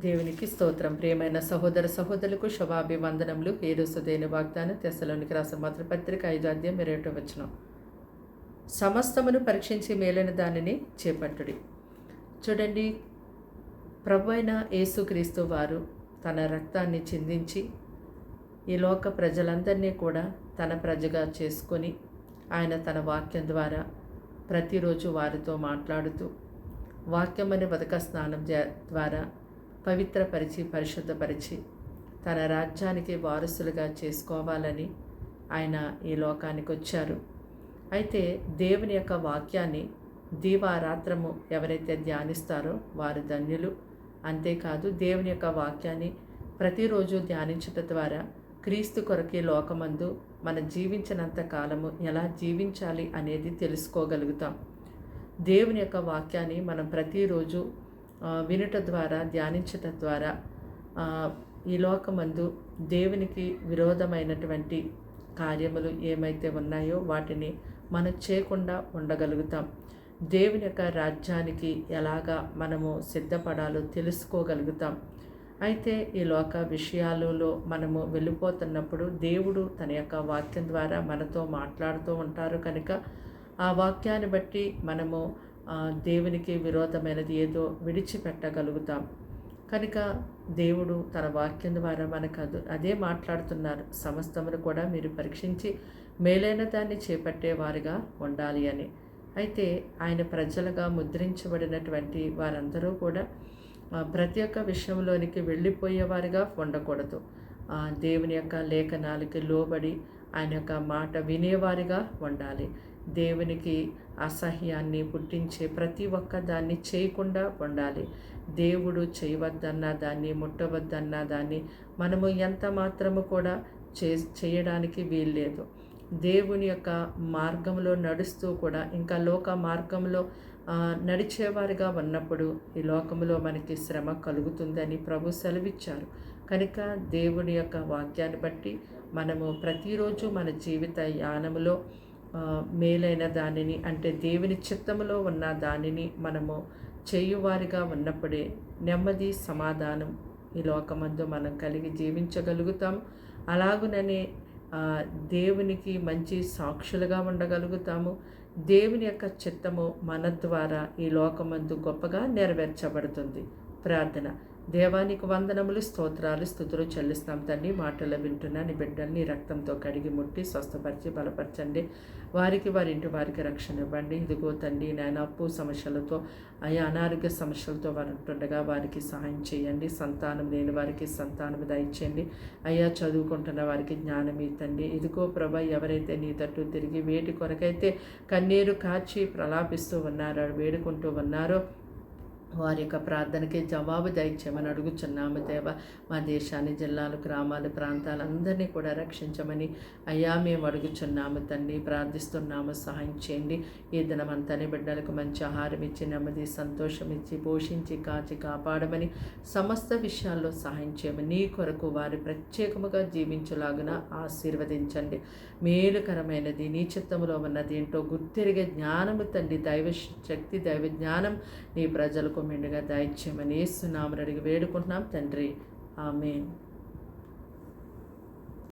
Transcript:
దేవునికి స్తోత్రం. ప్రియమైన సహోదర సహోదరులకు శుభాభివందనములు. ఈ రోజు దేని వాగ్దానం తెస్సలోనికి రాసిన మొదటి పత్రిక 5:21. సమస్తమును పరీక్షించి మేలైన దానిని చేపట్టుడి. చూడండి, ప్రభు అయిన యేసుక్రీస్తు వారు తన రక్తాన్ని చిందించి ఈ లోక ప్రజలందరినీ కూడా తన ప్రజగా చేసుకొని ఆయన తన వాక్యం ద్వారా ప్రతిరోజు వారితో మాట్లాడుతూ వాక్యం అనే బతుక స్నానం ద్వారా పవిత్రపరిచి పరిశుద్ధపరిచి తన రాజ్యానికి వారసులుగా చేసుకోవాలని ఆయన ఈ లోకానికి వచ్చారు. అయితే దేవుని యొక్క వాక్యాన్ని దీవారాత్రము ఎవరైతే ధ్యానిస్తారో వారు ధన్యులు. అంతేకాదు దేవుని యొక్క వాక్యాన్ని ప్రతిరోజు ధ్యానించడం ద్వారా క్రీస్తు కొరకే లోకమందు మనం జీవించినంత కాలము ఎలా జీవించాలి అనేది తెలుసుకోగలుగుతాం. దేవుని యొక్క వాక్యాన్ని మనం ప్రతిరోజు వినుట ద్వారా ధ్యానించటం ద్వారా ఈ లోకమందు దేవునికి విరోధమైనటువంటి కార్యములు ఏమైతే ఉన్నాయో వాటిని మనం చేయకుండా ఉండగలుగుతాం. దేవుని యొక్క రాజ్యానికి ఎలాగా మనము సిద్ధపడాలో తెలుసుకోగలుగుతాం. అయితే ఈ లోక విషయాలలో మనము వెళ్ళిపోతున్నప్పుడు దేవుడు తన యొక్క వాక్యం ద్వారా మనతో మాట్లాడుతూ ఉంటారు కనుక ఆ వాక్యాన్ని బట్టి మనము దేవునికి విరోధమైనది ఏదో విడిచిపెట్టగలుగుతాం. కనుక దేవుడు తన వాక్యం ద్వారా మనకు అదే మాట్లాడుతున్నారు. సమస్తమును కూడా మీరు పరీక్షించి మేలైన దాన్ని చేపట్టేవారుగా ఉండాలి అని. అయితే ఆయన ప్రజలుగా ముద్రించబడినటువంటి వారందరూ కూడా ప్రతి ఒక్క విషయంలోనికి వెళ్ళిపోయేవారుగా ఉండకూడదు. దేవుని యొక్క లేఖనాలకి లోబడి ఆయన యొక్క మాట వినేవారిగా ఉండాలి. దేవునికి అసహ్యాన్ని పుట్టించే ప్రతి ఒక్క దాన్ని చేయకుండా ఉండాలి. దేవుడు చేయవద్దన్న దాన్ని, ముట్టవద్దన్న దాన్ని మనము ఎంత మాత్రము కూడా చేయడానికి వీల్లేదు. దేవుని యొక్క మార్గంలో నడుస్తూ కూడా ఇంకా లోక మార్గంలో నడిచేవారిగా ఉన్నప్పుడు ఈ లోకంలో మనకి శ్రమ కలుగుతుందని ప్రభు సెలవిచ్చారు. కనుక దేవుని యొక్క వాక్యాన్ని బట్టి మనము ప్రతిరోజు మన జీవిత యానములో మేలైన దానిని అంటే దేవుని చిత్తములో ఉన్న దానిని మనము చేయువారిగా ఉన్నప్పుడే నెమ్మది సమాధానం ఈ లోకమందు మనం కలిగి జీవించగలుగుతాం. అలాగుననే దేవునికి మంచి సాక్షులుగా ఉండగలుగుతాము. దేవుని యొక్క చిత్తము మన ద్వారా ఈ లోకమందు గొప్పగా నెరవేర్చబడుతుంది. ప్రార్థన. దేవానికి వందనములు, స్తోత్రాలు, స్తుతులు చెల్లిస్తాం తండ్రి. మాటలు వింటున్న నీ బిడ్డల్ని రక్తంతో కడిగి ముట్టి స్వస్థపరిచి బలపరచండి. వారికి వారింటి వారికి రక్షణ ఇవ్వండి. ఇదిగో తండ్రి నాయన అప్పు సమస్యలతో అనారోగ్య సమస్యలతో వారు ఉంటుండగా వారికి సహాయం చేయండి. సంతానం లేని వారికి సంతానం దయచేయండి. చదువుకుంటున్న వారికి జ్ఞానం ఇవ్వండి. ఇదిగో ప్రభా, ఎవరైతే నీ తట్టు తిరిగి వేటి కొరకైతే కన్నీరు కాచి ప్రలాపిస్తూ ఉన్నారో, వేడుకుంటూ ఉన్నారో వారి యొక్క ప్రార్థనకి జవాబు దయచేయమని అడుగుచున్నాము దేవ. మా దేశాన్ని, జిల్లాలు, గ్రామాలు, ప్రాంతాలందరినీ కూడా రక్షించమని మేము అడుగుచున్నాము తండ్రి. ప్రార్థిస్తున్నాము, సహాయం చేయండి. ఈ దినమంతానే బిడ్డలకు మంచి ఆహారం ఇచ్చి, నెమ్మది, సంతోషం ఇచ్చి, పోషించి, కాచి, కాపాడమని సమస్త విషయాల్లో సహాయం చేయమని నీ కొరకు వారి ప్రత్యేకముగా జీవించులాగున ఆశీర్వదించండి. మేలుకరమైనది నీ చిత్తములో ఉన్నది ఏంటో గుర్తెరిగే జ్ఞానము తండ్రి, దైవ శక్తి, దైవ జ్ఞానం నీ ప్రజలకు మెండుగా దయచేయమని యేసు నామమున అడిగి వేడుకుంటున్నాం తండ్రి. ఆమేన్.